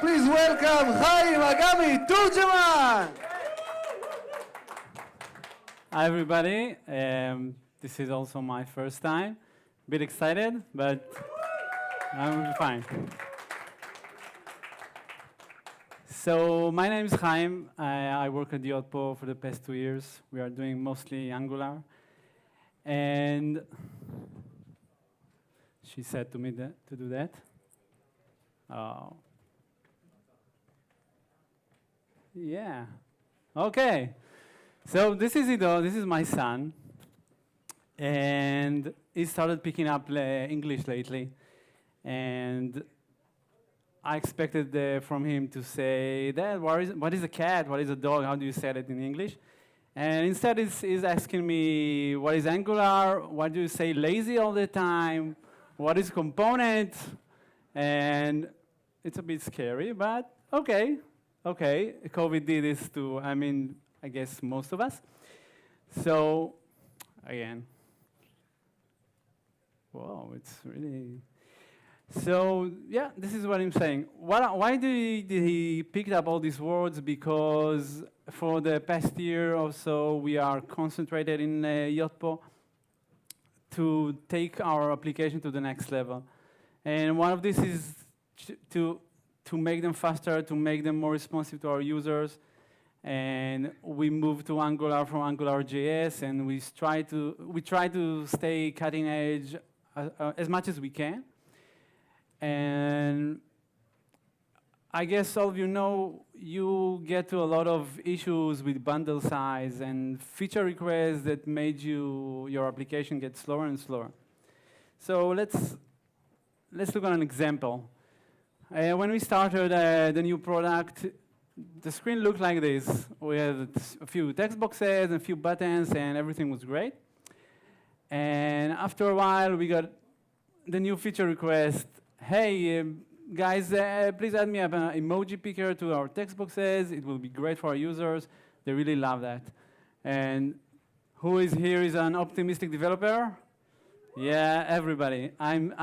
Please welcome Haim Agami-Turjeman. Hi, everybody. This is also my first time. A bit excited, but I'm fine. So my name is Haim. I work at Yotpo for the past 2 years. We are doing mostly Angular. And she said to me to do that. Oh. Yeah. Okay. So this is Ido. This is my son. And he started picking up English lately. And I expected from him to say, Dad, what is a cat? What is a dog? How do you say it in English? And instead he's asking me, what is Angular? Why do you say lazy all the time? What is component? And it's a bit scary, but okay. Okay, COVID did this to, I guess most of us. So, again. Whoa, it's really... So, yeah, this is what I'm saying. Why did he pick up all these words? Because for the past year or so, we are concentrated in Yotpo to take our application to the next level. And one of these is to make them faster, to make them more responsive to our users. And we moved to Angular from AngularJS, and we try to stay cutting edge as much as we can. And I guess all of you know, you get to a lot of issues with bundle size and feature requests that made your application get slower and slower. So let's look at an example. When we started the new product, the screen looked like this. We had a few text boxes and a few buttons, and everything was great. And after a while, we got the new feature request. Hey, guys, please add me an emoji picker to our text boxes. It will be great for our users. They really love that. And who is here is an optimistic developer? Yeah, everybody. I'm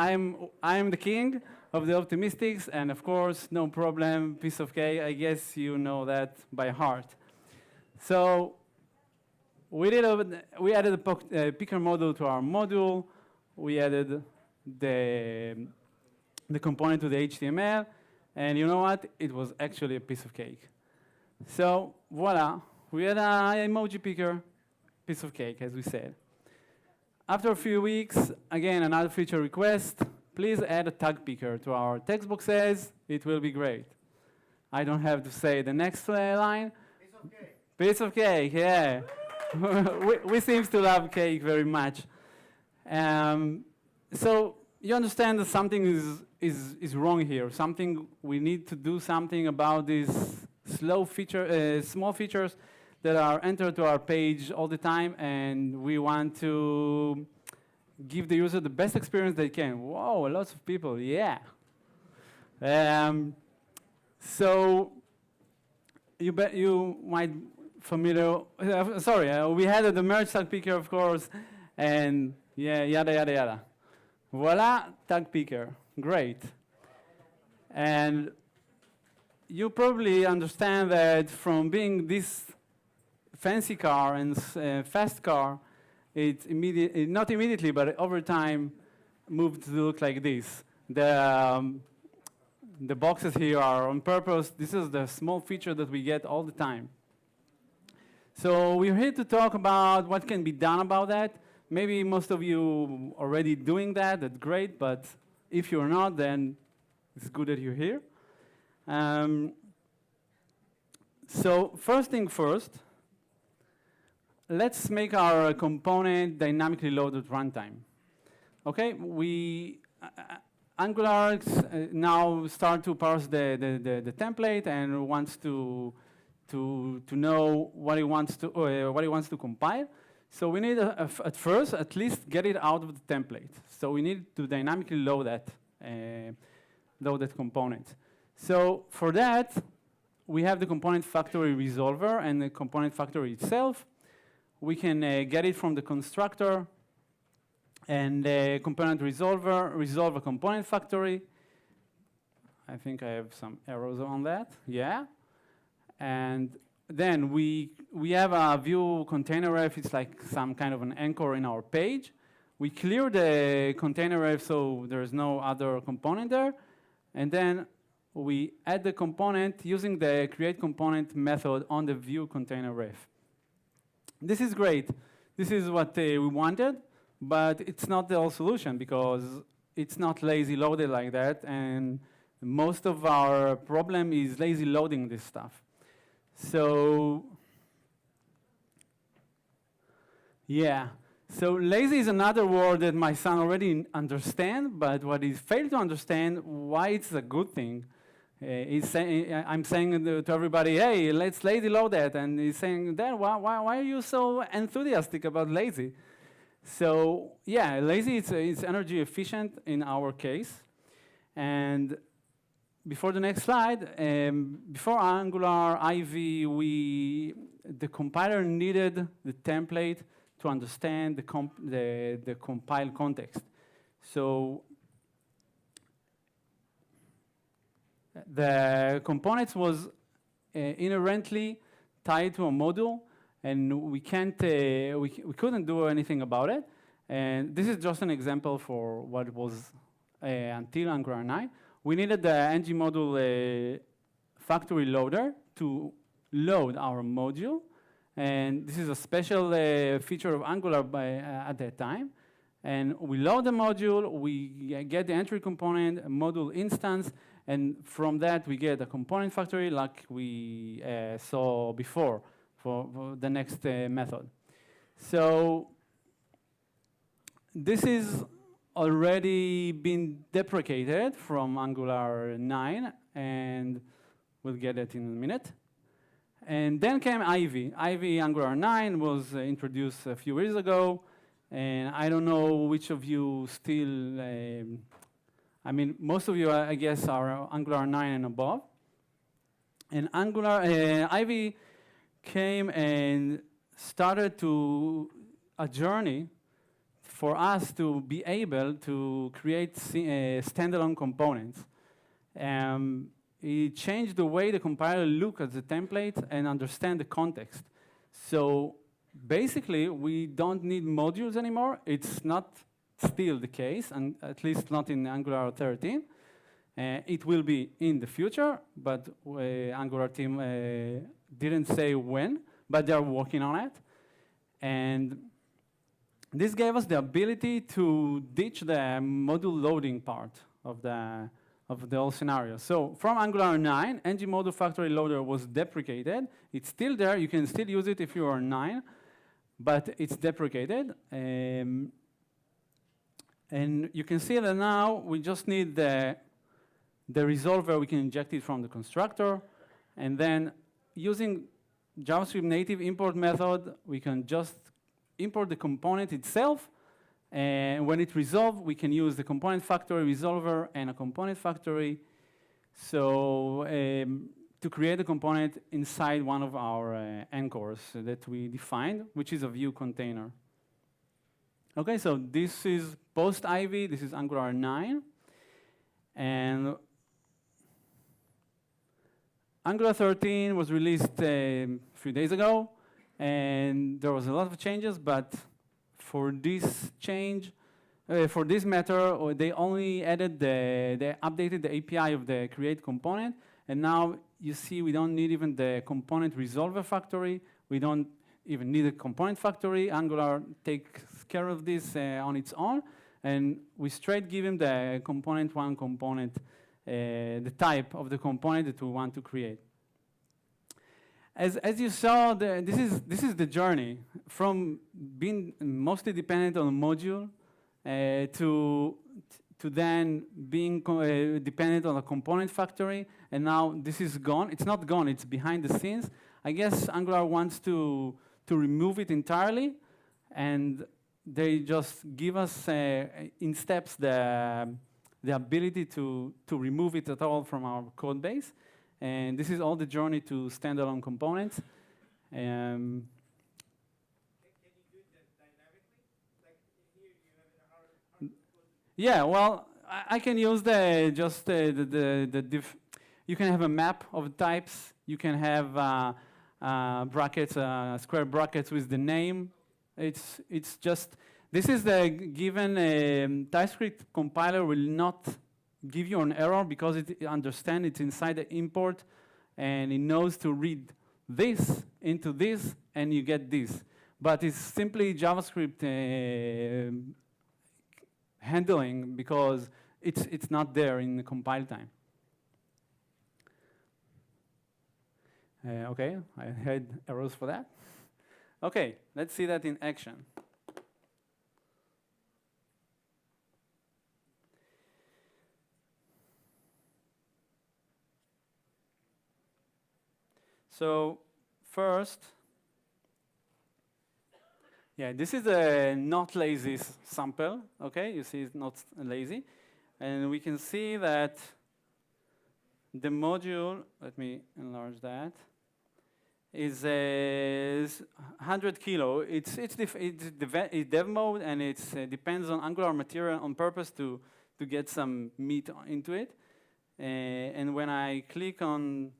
the king of the optimistics, and of course, no problem, piece of cake. I guess you know that by heart. So we added a picker module to our module. We added the component to the HTML, and you know what? It was actually a piece of cake. So voila, we had an emoji picker, piece of cake, as we said. After a few weeks, again, another feature request. Please add a tag picker to our text boxes. It will be great. I don't have to say the next line. Piece of cake. Piece of cake, yeah. we seem to love cake very much. So you understand that something is wrong here. We need to do something about these small features that are entered to our page all the time, and we want to give the user the best experience they can. Whoa, lots of people, yeah. So you might familiar. We had the merge tag picker, of course, and yeah, yada yada yada. Voila, tag picker, great. And you probably understand that from being this fancy car and fast car, not immediately, but over time, moved to look like this. The boxes here are on purpose. This is the small feature that we get all the time. So we're here to talk about what can be done about that. Maybe most of you already doing that. That's great. But if you're not, then it's good that you're here. So first thing first, let's make our component dynamically loaded runtime. Okay, Angular now start to parse the template and wants to know what it wants to compile. So we need at first at least get it out of the template. So we need to dynamically load that component. So for that, we have the ComponentFactory resolver and the ComponentFactory itself. We can get it from the constructor and the component resolve a ComponentFactory. I think I have some arrows on that. Yeah. And then we have a view container ref. It's like some kind of an anchor in our page. We clear the container ref so there's no other component there. And then we add the component using the create component method on the view container ref. This is great. This is what we wanted, but it's not the whole solution because it's not lazy loaded like that, and most of our problem is lazy loading this stuff. So, yeah. So lazy is another word that my son already understands, but what he failed to understand why it's a good thing. I'm saying to everybody, hey, let's lazy load that. And he's saying, Dad, why are you so enthusiastic about lazy? So yeah, lazy is energy efficient in our case. And before the next slide, before Angular IV, the compiler needed the template to understand the compile context. So the components was inherently tied to a module, and we couldn't do anything about it. And this is just an example for what it was until Angular 9. We needed the ng module factory loader to load our module. And this is a special feature of Angular at that time. And we load the module, we get the entry component, a module instance, and from that we get a component factory like we saw before for the next method. So this is already been deprecated from Angular 9, and we'll get it in a minute. And then came Ivy. Ivy Angular 9 was introduced a few years ago, and I don't know which of you still, I mean, most of you, I guess, are Angular 9 and above. And Ivy came and started a journey for us to be able to create standalone components. It changed the way the compiler look at the template and understand the context. So basically, we don't need modules anymore. It's not still the case, and at least not in Angular 13. It will be in the future, but Angular team didn't say when, but they're working on it. And this gave us the ability to ditch the module loading part of the whole scenario. So from Angular 9, ng module factory loader was deprecated. It's still there. You can still use it if you are 9, but it's deprecated. And you can see that now we just need the resolver. We can inject it from the constructor. And then using JavaScript native import method, we can just import the component itself. And when it resolves, we can use the component factory resolver and a component factory. So to create a component inside one of our anchors that we defined, which is a view container. Okay, so this is post-Ivy. This is Angular 9. And Angular 13 was released a few days ago. And there was a lot of changes, but for this change, for this matter, they only added they updated the API of the create component. And now you see we don't need even the component resolver factory. We don't even need a component factory. Angular takes care of this on its own. And we straight give him the component one component, the type of the component that we want to create. As you saw, this is the journey from being mostly dependent on a module to then being dependent on a component factory, and now this is gone. It's not gone, it's behind the scenes. I guess Angular wants to remove it entirely, and they just give us in steps the ability to remove it at all from our code base. And this is all the journey to standalone components. Can you do that dynamically? Like here you have Yeah, well, I can use you can have a map of types. You can have brackets, square brackets with the name. It's just, this is the given TypeScript compiler will not give you an error because it understands it's inside the import and it knows to read this into this and you get this. But it's simply JavaScript handling because it's not there in the compile time. Okay, I had errors for that. Okay, let's see that in action. So first, yeah, this is a not lazy sample. Okay, you see it's not lazy. And we can see that the module, let me enlarge that, is 100 kilo. It's dev mode and it depends on Angular material on purpose to get some meat into it. And when I click on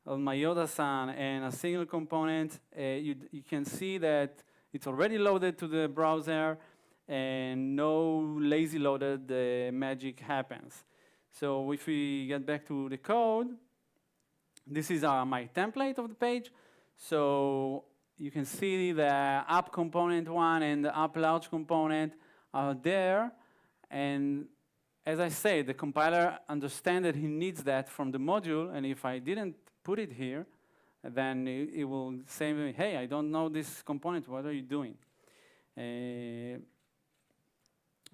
my Yoda-san and a single component, you can see that it's already loaded to the browser and no lazy loaded magic happens. So if we get back to the code, this is my template of the page. So you can see the app component one and the app large component are there. And as I say, the compiler understands that he needs that from the module. And if I didn't put it here, then it will say, hey, I don't know this component. What are you doing?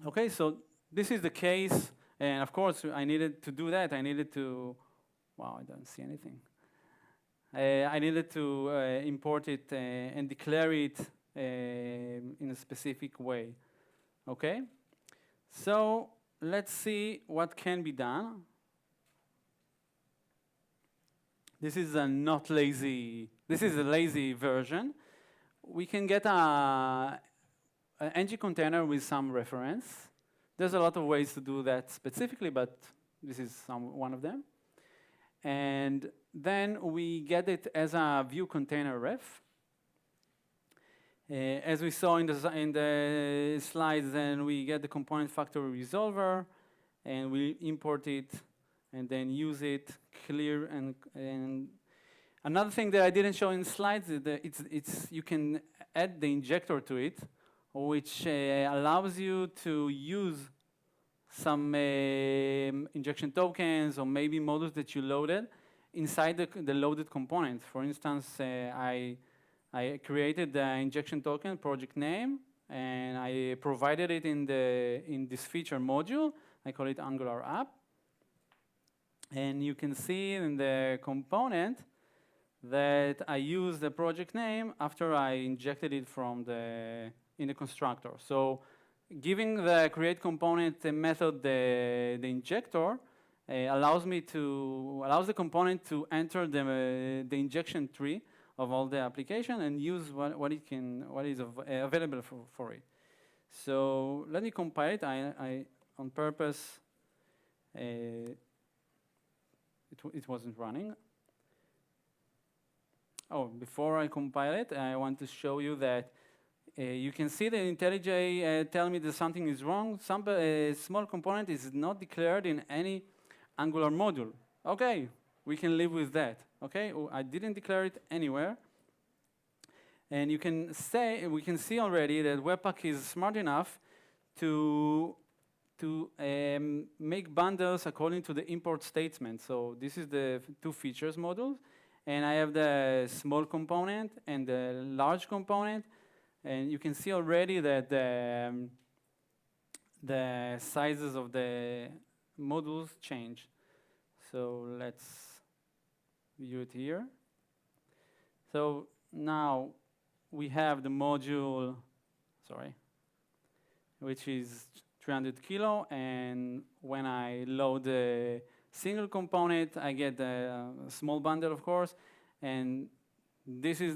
Okay, so this is the case. And of course, I needed to do that. I needed to, wow, I don't see anything. I needed to import it and declare it in a specific way. Okay? So let's see what can be done. This is a not lazy, this is a lazy version. We can get an ng container with some reference. There's a lot of ways to do that specifically, but this is one of them. And then we get it as a view container ref. As we saw in the slides, then we get the ComponentFactory resolver, and we import it, and then use it, clear, and another thing that I didn't show in slides is that you can add the injector to it, which allows you to use some injection tokens or maybe modules that you loaded inside the loaded component. For instance, I created the injection token project name, and I provided it in this feature module. I call it Angular app. And you can see in the component that I use the project name after I injected it in the constructor. So giving the create component method the injector allows the component to enter the injection tree of all the application and use what is available for it. So let me compile it. I on purpose it wasn't running. Oh, before I compile it, I want to show you that you can see the IntelliJ tell me that something is wrong. Some small component is not declared in any Angular module. Okay, we can live with that. Okay, I didn't declare it anywhere. And we can see already that Webpack is smart enough to make bundles according to the import statement. So this is the two features modules. And I have the small component and the large component. And you can see already that the sizes of the modules change. So let's view it here. So now we have the module, which is 300 kilo. And when I load the single component, I get a small bundle, of course. And this is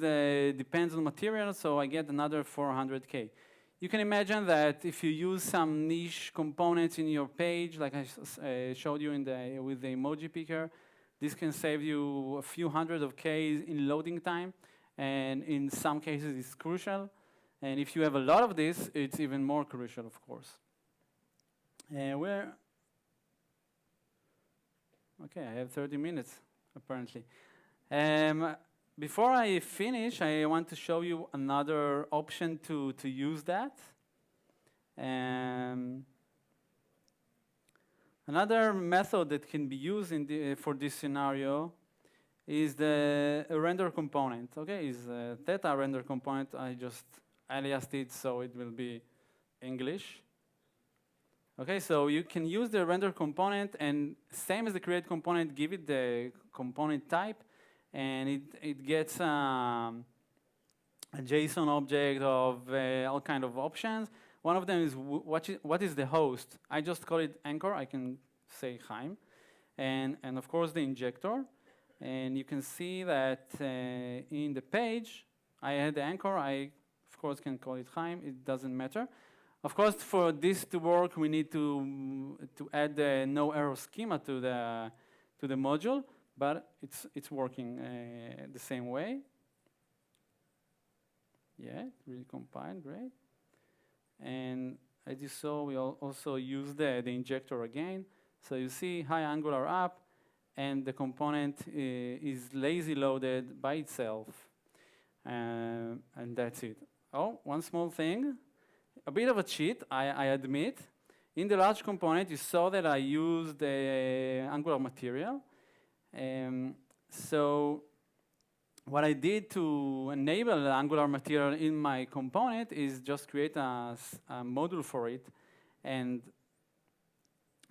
depends on material, so I get another 400K. you can imagine that if you use some niche components in your page, like I showed you with the emoji picker, this can save you a few hundred of Ks in loading time, and in some cases it's crucial. And if you have a lot of this, it's even more crucial, of course. Okay, I have 30 minutes, apparently. Before I finish, I want to show you another option to use that. Another method that can be used for this scenario is the render component. Okay, is theta render component. I just aliased it so it will be English. Okay, so you can use the render component, and same as the create component, give it the component type, and it gets a JSON object of all kind of options. One of them is what is the host. I just call it anchor. I can say Haim, and of course the injector. And you can see that in the page I had the anchor. I of course can call it Haim. It doesn't matter. Of course, for this to work, we need to add the no error schema to the module, but it's working the same way. Yeah, really compiled, great. And as you saw, we also use the injector again. So you see, hi Angular app, and the component is lazy loaded by itself, and that's it. Oh, one small thing. A bit of a cheat, I admit. In the large component, you saw that I used the Angular material. So what I did to enable the Angular material in my component is just create a module for it and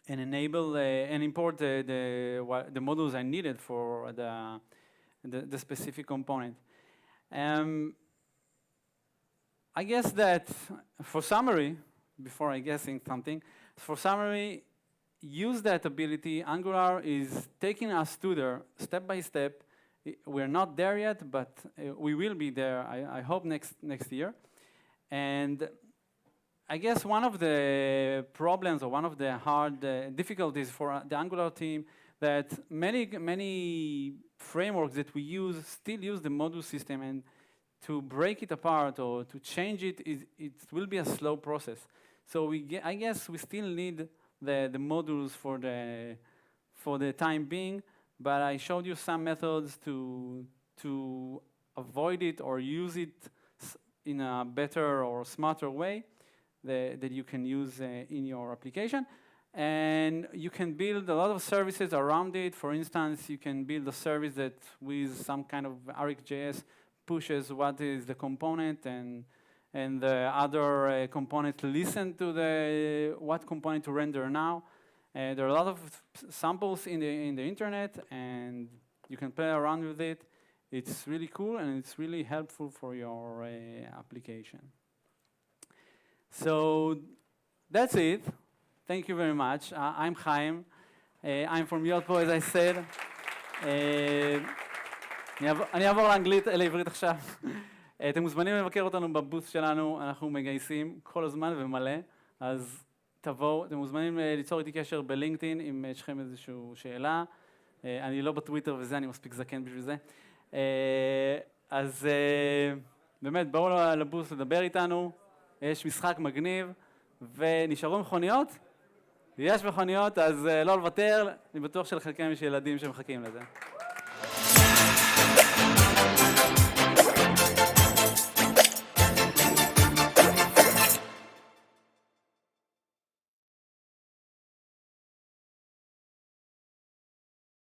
enable and import the modules I needed for the specific component. I guess that for summary, before I guessing something, for summary, use that ability. Angular is taking us to there step by step. We're not there yet, but we will be there, I hope next year. And I guess one of the problems or one of the hard difficulties for the Angular team that many frameworks that we use still use the module system, and to break it apart or to change it, it will be a slow process. So I guess we still need the modules for the time being, but I showed you some methods to avoid it or use it in a better or smarter way that you can use in your application. And you can build a lot of services around it. For instance, you can build a service that with some kind of RxJS pushes what is the component, and the other components listen to what component to render now. There are a lot of samples in the internet, and you can play around with it. It's really cool, and it's really helpful for your application. So that's it. Thank you very much. I'm Haim. I'm from Yotpo, as I said. אני אעבור לעברית עכשיו. אתם מוזמנים לבקר אותנו בבוס שלנו, אנחנו מגייסים כל הזמן ומלא, אז תבואו, אתם מוזמנים ליצור איתי קשר בלינקדאין אם יש לכם איזושהי שאלה. אני לא בטוויטר וזה, אני מספיק זקן בשביל זה. אז באמת, בואו לבוס לדבר איתנו, יש משחק מגניב, ונשארו מכוניות? יש מכוניות, אז לא לוותר, אני בטוח שלחלקם יש ילדים שמחכים לזה.